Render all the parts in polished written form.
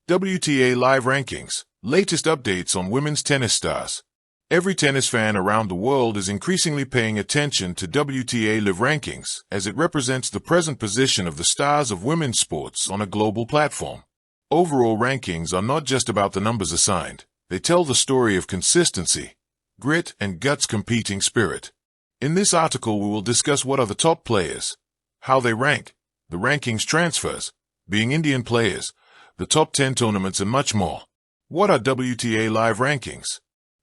WTA Live Rankings, latest updates on women's tennis stars. Every tennis fan around the world is increasingly paying attention to WTA Live Rankings, as it represents the present position of the stars of women's sports on a global platform. Overall rankings are not just about the numbers assigned. They tell the story of consistency, grit, and guts competing spirit. In this article we will discuss what are the top players, how they rank, the rankings transfers, being Indian players, the top 10 tournaments and much more. What are WTA Live Rankings?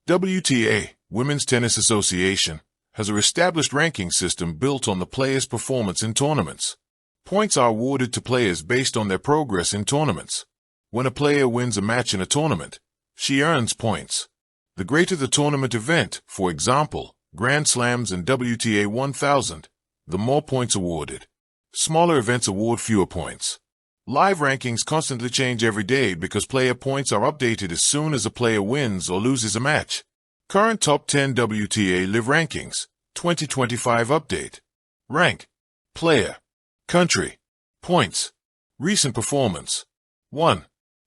WTA, Women's Tennis Association, has a established ranking system built on the players' performance in tournaments. Points are awarded to players based on their progress in tournaments. When a player wins a match in a tournament, she earns points. The greater the tournament event, for example, Grand Slams and WTA 1000, the more points awarded. Smaller events award fewer points. Live rankings constantly change every day because player points are updated as soon as a player wins or loses a match. Current Top 10 WTA Live Rankings, 2025 update. Rank. Player. Country. Points. Recent performance. 1.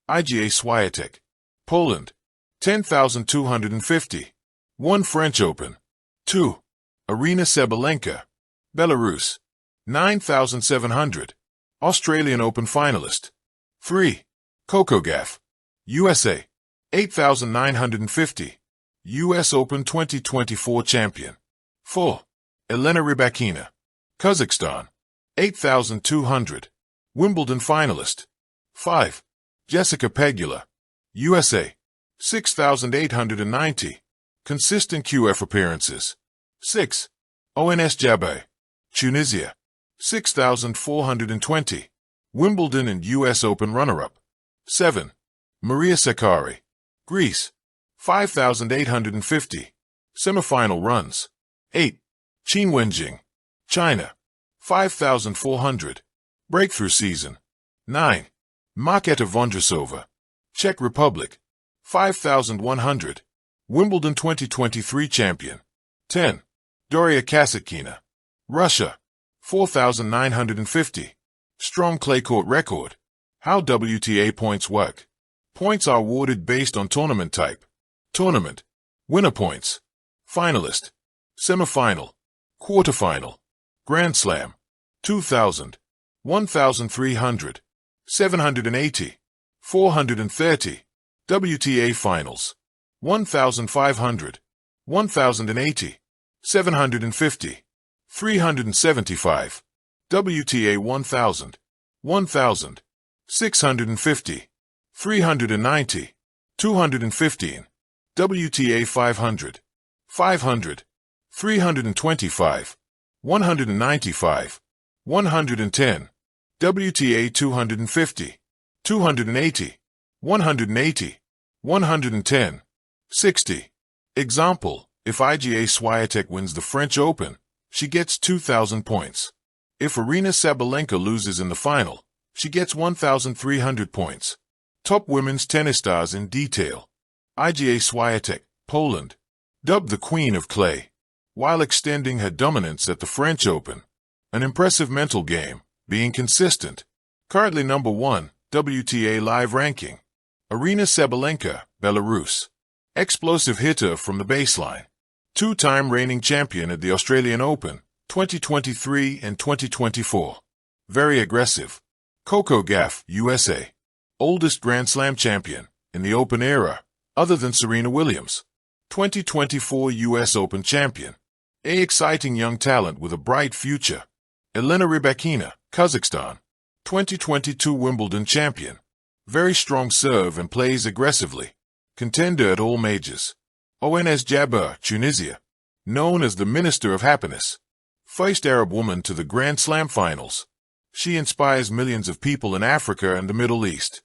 Iga Swiatek. Poland. 10,250. 1 French Open. 2. Aryna Sabalenka. Belarus. 9,700. Australian Open finalist. 3. Coco Gauff. USA. 8,950. US Open 2024 champion. 4. Elena Rybakina. Kazakhstan. 8,200. Wimbledon finalist. 5. Jessica Pegula. USA. 6,890. Consistent QF appearances. 6. Ons Jabeur. Tunisia. 6,420. Wimbledon and US Open runner-up. 7. Maria Sakkari. Greece. 5,850. Semifinal runs. 8. Qin Wenjing. China. 5,400. Breakthrough season. 9. Marketa Vondrousova. Czech Republic. 5,100. Wimbledon 2023 champion. 10. Daria Kasatkina. Russia. 4,950. Strong clay court record. How WTA points work. Points are awarded based on tournament type. Tournament. Winner points. Finalist. Semifinal. Quarterfinal. Grand Slam. 2,000. 1,300. 780. 430. WTA Finals. 1,500. 1,080. 750. 375. WTA 1000. 1,000. 650. 390. 215. WTA 500. 500. 325. 195. 110. WTA 250. 280. 180. 110. 60. Example, if Iga Swiatek wins the French Open, she gets 2,000 points. If Aryna Sabalenka loses in the final, she gets 1,300 points. Top women's tennis stars in detail. Iga Swiatek, Poland. Dubbed the Queen of Clay, while extending her dominance at the French Open. An impressive mental game, being consistent. Currently number 1, WTA Live Ranking. Aryna Sabalenka, Belarus. Explosive hitter from the baseline. Two-time reigning champion at the Australian Open, 2023 and 2024. Very aggressive. Coco Gauff, USA. Oldest Grand Slam champion in the Open era, other than Serena Williams. 2024 US Open champion. A exciting young talent with a bright future. Elena Rybakina, Kazakhstan. 2022 Wimbledon champion. Very strong serve and plays aggressively. Contender at all majors. Ons Jabeur, Tunisia. Known as the Minister of Happiness. First Arab woman to the Grand Slam finals. She inspires millions of people in Africa and the Middle East.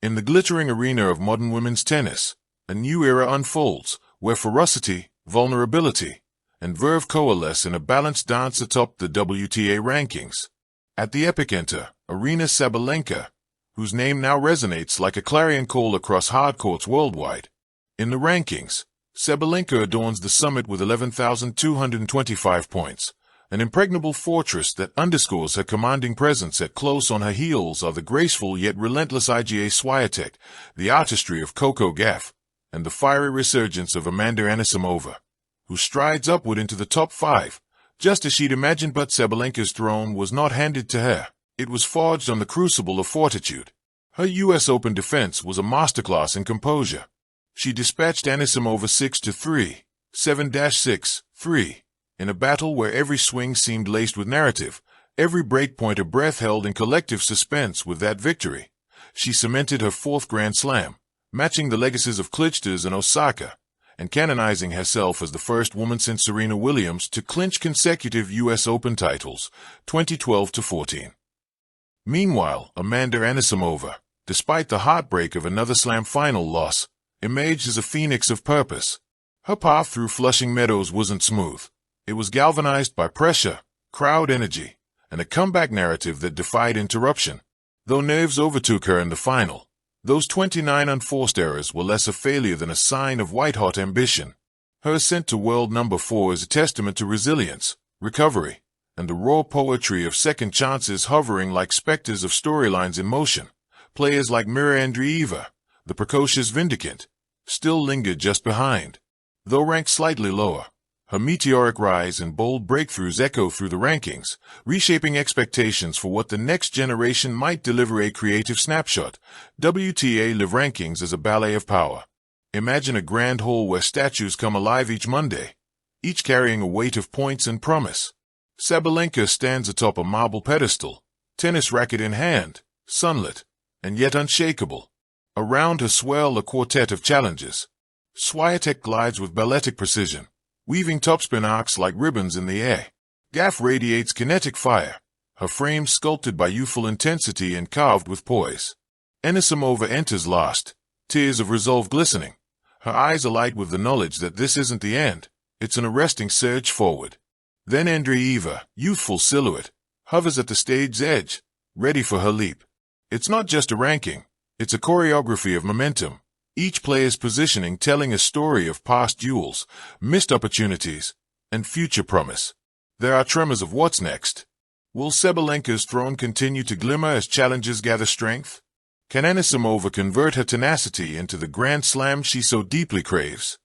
In the glittering arena of modern women's tennis, a new era unfolds, where ferocity, vulnerability, and verve coalesce in a balanced dance atop the WTA rankings. At the epicenter, Aryna Sabalenka, whose name now resonates like a clarion call across hardcourts worldwide. In the rankings, Sabalenka adorns the summit with 11,225 points, an impregnable fortress that underscores her commanding presence. At close on her heels are the graceful yet relentless Iga Swiatek, the artistry of Coco Gauff, and the fiery resurgence of Amanda Anisimova, who strides upward into the top 5, just as she'd imagined. But Sabalenka's throne was not handed to her. It was forged on the crucible of fortitude. Her U.S. Open defense was a masterclass in composure. She dispatched Anisimova 6-3, 7-6, 3, in a battle where every swing seemed laced with narrative, every breakpoint a breath held in collective suspense. With that victory, she cemented her 4th Grand Slam, matching the legacies of Klitschko and Osaka, and canonizing herself as the first woman since Serena Williams to clinch consecutive U.S. Open titles, 2012-14. Meanwhile, Amanda Anisimova, despite the heartbreak of another Slam final loss, emerged as a phoenix of purpose. Her path through Flushing Meadows wasn't smooth. It was galvanized by pressure, crowd energy, and a comeback narrative that defied interruption. Though nerves overtook her in the final, those 29 unforced errors were less a failure than a sign of white-hot ambition. Her ascent to world number 4 is a testament to resilience, recovery, and the raw poetry of second chances hovering like specters of storylines in motion. Players like Mira Andreeva, the precocious Vindicant, still lingered just behind. Though ranked slightly lower, her meteoric rise and bold breakthroughs echo through the rankings, reshaping expectations for what the next generation might deliver. A creative snapshot. WTA Live Rankings is a ballet of power. Imagine a grand hall where statues come alive each Monday, each carrying a weight of points and promise. Sabalenka stands atop a marble pedestal, tennis racket in hand, sunlit, and yet unshakable. Around her swirl a quartet of challengers. Swiatek glides with balletic precision, weaving topspin arcs like ribbons in the air. Gauff radiates kinetic fire, her frame sculpted by youthful intensity and carved with poise. Anisimova enters last, tears of resolve glistening, her eyes alight with the knowledge that this isn't the end, it's an arresting surge forward. Then Andreeva, youthful silhouette, hovers at the stage's edge, ready for her leap. It's not just a ranking, it's a choreography of momentum, each player's positioning telling a story of past duels, missed opportunities, and future promise. There are tremors of what's next. Will Sabalenka's throne continue to glimmer as challenges gather strength? Can Anisimova convert her tenacity into the Grand Slam she so deeply craves?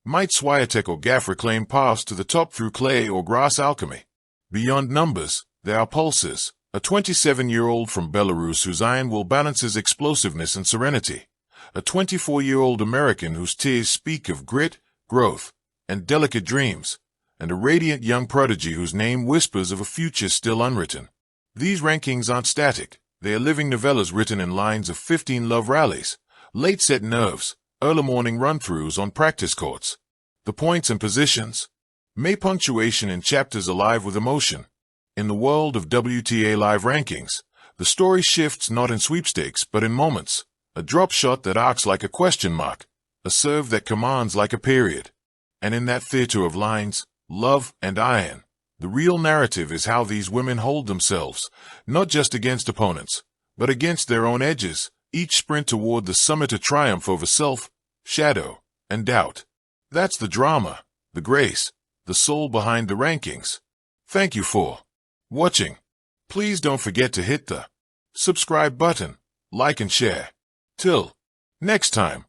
Might Swiatek or Gauff reclaim paths to the top through clay or grass alchemy? Beyond numbers, there are pulses. A 27-year-old from Belarus whose iron will balances explosiveness and serenity. A 24-year-old American whose tears speak of grit, growth, and delicate dreams. And a radiant young prodigy whose name whispers of a future still unwritten. These rankings aren't static. They are living novellas written in lines of 15 love rallies, late-set nerves, early morning run-throughs on practice courts. The points and positions. May punctuation in chapters alive with emotion. In the world of WTA Live Rankings, the story shifts not in sweepstakes but in moments. A drop shot that arcs like a question mark, a serve that commands like a period. And in that theater of lines, love, and iron, the real narrative is how these women hold themselves, not just against opponents, but against their own edges, each sprint toward the summit a triumph over self, shadow, and doubt. That's the drama, the grace, the soul behind the rankings. Thank you for watching. Please don't forget to hit the subscribe button, like and share. Till next time.